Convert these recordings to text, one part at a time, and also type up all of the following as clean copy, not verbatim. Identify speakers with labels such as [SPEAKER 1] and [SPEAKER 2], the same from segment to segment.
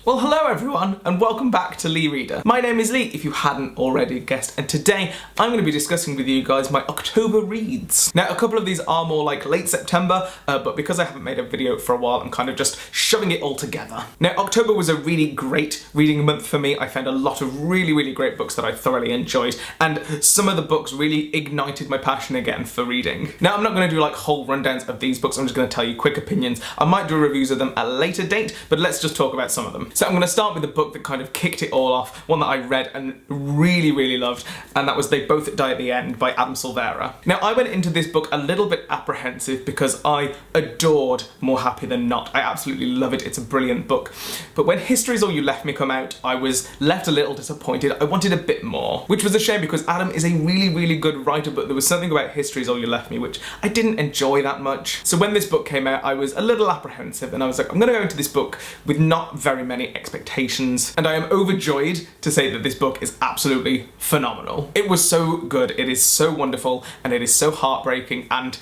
[SPEAKER 1] Well, hello everyone, and welcome back to LeeReader. My name is Lee, if you hadn't already guessed, and today I'm going to be discussing with you guys my October reads. Now, a couple of these are more like late September, but because I haven't made a video for a while, I'm kind of just shoving it all together. Now, October was a really great reading month for me. I found a lot of really great books that I thoroughly enjoyed, and some of the books really ignited my passion again for reading. Now, I'm not going to do like whole rundowns of these books, I'm just going to tell you quick opinions. I might do reviews of them at a later date, but let's just talk about some of them. So I'm going to start with the book that kind of kicked it all off, one that I read and really loved, and that was They Both Die at the End by Adam Silvera. Now, I went into this book a little bit apprehensive because I adored More Happy Than Not. I absolutely love it, it's a brilliant book. But when History's All You Left Me come out, I was left a little disappointed. I wanted a bit more, which was a shame because Adam is a really good writer, but there was something about History's All You Left Me which I didn't enjoy that much. So when this book came out, I was a little apprehensive, and I was like, I'm going to go into this book with not very many expectations, and I am overjoyed to say that this book is absolutely phenomenal. It was so good, it is so wonderful, and it is so heartbreaking, and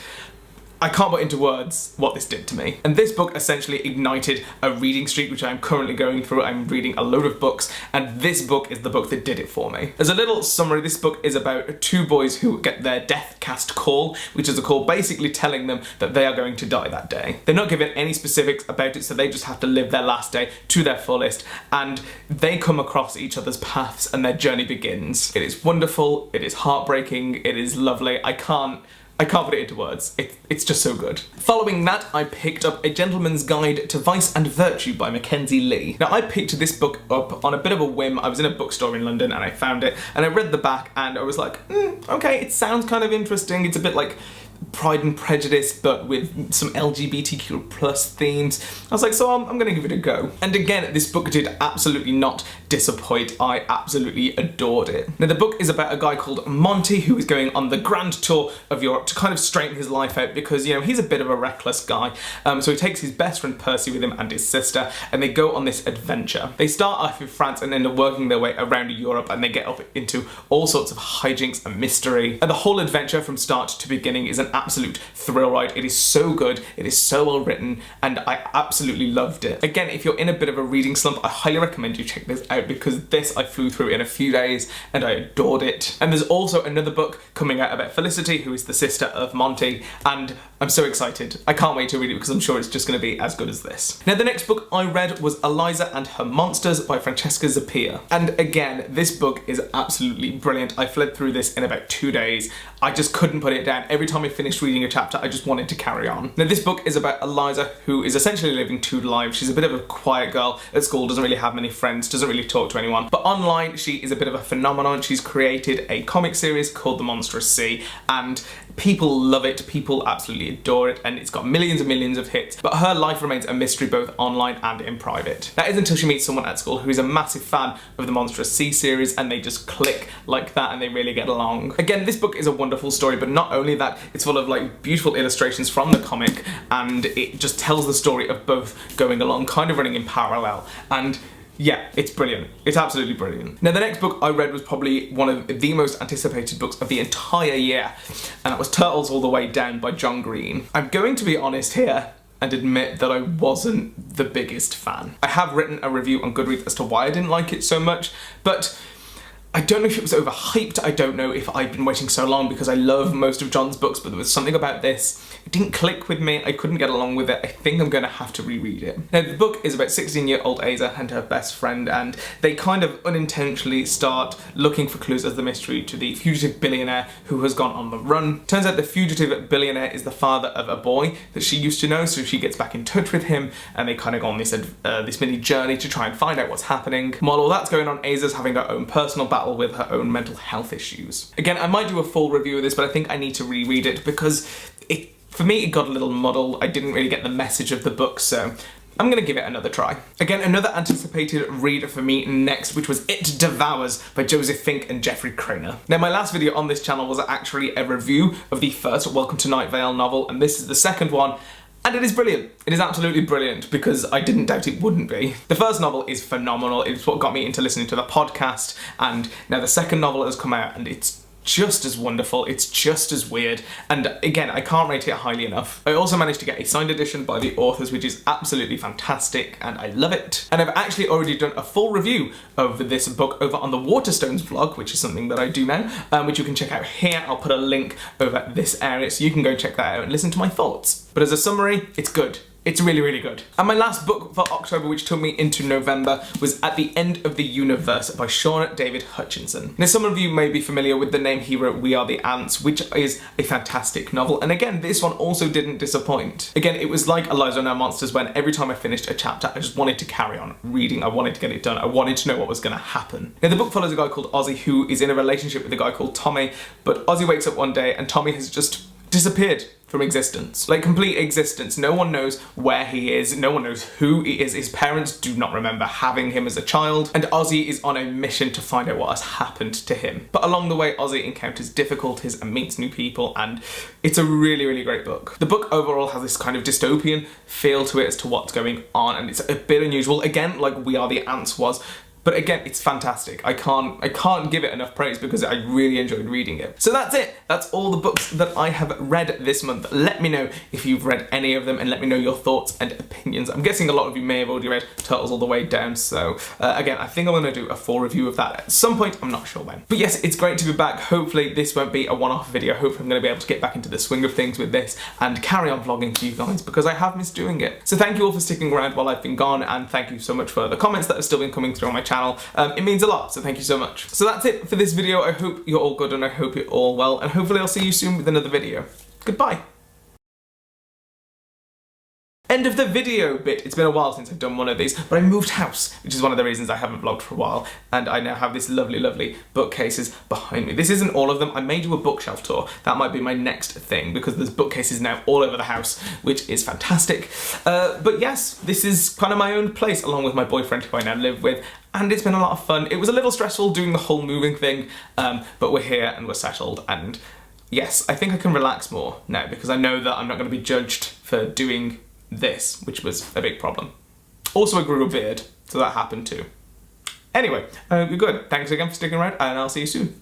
[SPEAKER 1] I can't put into words what this did to me. And this book essentially ignited a reading streak which I'm currently going through. I'm reading a load of books, and this book is the book that did it for me. As a little summary, this book is about two boys who get their death cast call, which is a call basically telling them that they are going to die that day. They're not given any specifics about it, so they just have to live their last day to their fullest, and they come across each other's paths and their journey begins. It is wonderful, it is heartbreaking, it is lovely. I can't put it into words. It's just so good. Following that, I picked up A Gentleman's Guide to Vice and Virtue by Mackenzie Lee. Now, I picked this book up on a bit of a whim. I was in a bookstore in London and I found it, and I read the back and I was like, okay, it sounds kind of interesting. It's a bit like Pride and Prejudice, but with some LGBTQ plus themes. I was like, so I'm gonna give it a go. And again, this book did absolutely not disappoint. I absolutely adored it. Now, the book is about a guy called Monty who is going on the grand tour of Europe to kind of straighten his life out because, you know, he's a bit of a reckless guy. So he takes his best friend Percy with him and his sister, and they go on this adventure. They start off in France and end up working their way around Europe, and they get up into all sorts of hijinks and mystery. And the whole adventure from start to beginning is an absolute thrill ride. It is so good, it is so well written, and I absolutely loved it. Again, if you're in a bit of a reading slump, I highly recommend you check this out because this I flew through in a few days and I adored it. And there's also another book coming out about Felicity, who is the sister of Monty, and I'm so excited. I can't wait to read it because I'm sure it's just going to be as good as this. Now, the next book I read was Eliza and Her Monsters by Francesca Zappia. And again, this book is absolutely brilliant. I fled through this in about 2 days. I just couldn't put it down. Every time I finished reading a chapter, I just wanted to carry on. Now, this book is about Eliza, who is essentially living two lives. She's a bit of a quiet girl at school, doesn't really have many friends, doesn't really talk to anyone. But online, she is a bit of a phenomenon. She's created a comic series called The Monstrous Sea, and people love it, people absolutely adore it, and it's got millions and millions of hits, but her life remains a mystery both online and in private. That is until she meets someone at school who is a massive fan of the Monstrous Sea series, and they just click like that and they really get along. Again, this book is a wonderful story, but not only that, it's full of like beautiful illustrations from the comic, and it just tells the story of both going along, kind of running in parallel, and yeah, it's brilliant. It's absolutely brilliant. Now, the next book I read was probably one of the most anticipated books of the entire year, and that was Turtles All the Way Down by John Green. I'm going to be honest here and admit that I wasn't the biggest fan. I have written a review on Goodreads as to why I didn't like it so much, but I don't know if it was overhyped, I don't know if I'd been waiting so long because I love most of John's books, but there was something about this, it didn't click with me, I couldn't get along with it. I think I'm gonna have to reread it. Now, the book is about 16-year-old Asa and her best friend, and they kind of unintentionally start looking for clues as the mystery to the fugitive billionaire who has gone on the run. Turns out the fugitive billionaire is the father of a boy that she used to know, so she gets back in touch with him, and they kind of go on this mini journey to try and find out what's happening. While all that's going on, Asa's having her own personal battle with her own mental health issues. Again, I might do a full review of this, but I think I need to reread it because for me, it got a little muddled. I didn't really get the message of the book, so I'm gonna give it another try. Again, another anticipated read for me next, which was It Devours by Joseph Fink and Jeffrey Craner. Now, my last video on this channel was actually a review of the first Welcome to Night Vale novel, and this is the second one, and it is brilliant. It is absolutely brilliant because I didn't doubt it wouldn't be. The first novel is phenomenal. It's what got me into listening to the podcast, and now the second novel has come out and it's just as wonderful, it's just as weird, and again, I can't rate it highly enough. I also managed to get a signed edition by the authors, which is absolutely fantastic, and I love it. And I've actually already done a full review of this book over on the Waterstones vlog, which is something that I do now, which you can check out here. I'll put a link over this area so you can go check that out and listen to my thoughts. But as a summary, it's good. It's really, really good. And my last book for October, which took me into November, was At the End of the Universe by Sean David Hutchinson. Now, some of you may be familiar with the name he wrote, We Are the Ants, which is a fantastic novel. And again, this one also didn't disappoint. Again, it was like Eliza and Her Monsters, when every time I finished a chapter, I just wanted to carry on reading. I wanted to get it done. I wanted to know what was going to happen. Now, the book follows a guy called Ozzy who is in a relationship with a guy called Tommy, but Ozzy wakes up one day and Tommy has just disappeared from existence. Like, complete existence. No one knows where he is, no one knows who he is, his parents do not remember having him as a child, and Ozzy is on a mission to find out what has happened to him. But along the way, Ozzy encounters difficulties and meets new people, and it's a really, really great book. The book overall has this kind of dystopian feel to it as to what's going on, and it's a bit unusual, again, like We Are the Ants was. But again, it's fantastic. I can't give it enough praise because I really enjoyed reading it. So that's it. That's all the books that I have read this month. Let me know if you've read any of them and let me know your thoughts and opinions. I'm guessing a lot of you may have already read Turtles All the Way Down, so again, I think I'm gonna do a full review of that at some point. I'm not sure when. But yes, it's great to be back. Hopefully this won't be a one-off video. Hopefully I'm gonna be able to get back into the swing of things with this and carry on vlogging for you guys because I have missed doing it. So thank you all for sticking around while I've been gone, and thank you so much for the comments that have still been coming through on my channel. It means a lot, so thank you so much. So that's it for this video. I hope you're all good and I hope you're all well, and hopefully I'll see you soon with another video. Goodbye. End of the video bit. It's been a while since I've done one of these, but I moved house, which is one of the reasons I haven't vlogged for a while, and I now have this lovely, lovely bookcases behind me. This isn't all of them. I may do a bookshelf tour. That might be my next thing, because there's bookcases now all over the house, which is fantastic. But yes, this is kind of my own place, along with my boyfriend who I now live with, and it's been a lot of fun. It was a little stressful doing the whole moving thing, but we're here and we're settled, and yes, I think I can relax more now, because I know that I'm not going to be judged for doing this, which was a big problem. Also, I grew a beard, so that happened too. Anyway, I hope you're good. Thanks again for sticking around, and I'll see you soon.